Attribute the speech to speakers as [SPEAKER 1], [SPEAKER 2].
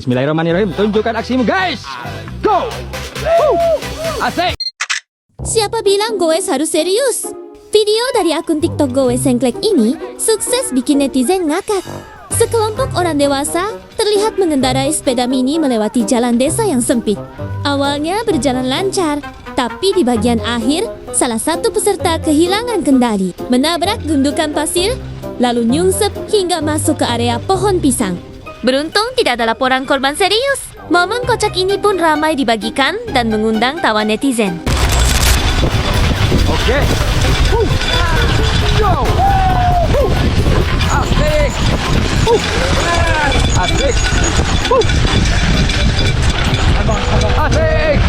[SPEAKER 1] Bismillahirrahmanirrahim. Tunjukkan aksimu, guys. Go! Woo! Asik!
[SPEAKER 2] Siapa bilang goes harus serius? Video dari akun TikTok Goes Sengklek ini sukses bikin netizen ngakak. Sekelompok orang dewasa terlihat mengendarai sepeda mini melewati jalan desa yang sempit. Awalnya berjalan lancar, tapi di bagian akhir, salah satu peserta kehilangan kendali, menabrak gundukan pasir, lalu nyungsep hingga masuk ke area pohon pisang. Beruntung tidak ada laporan korban serius. Momen kocak ini pun ramai dibagikan dan mengundang tawa netizen.
[SPEAKER 1] Oke. Go! Asik! Asik! Asik!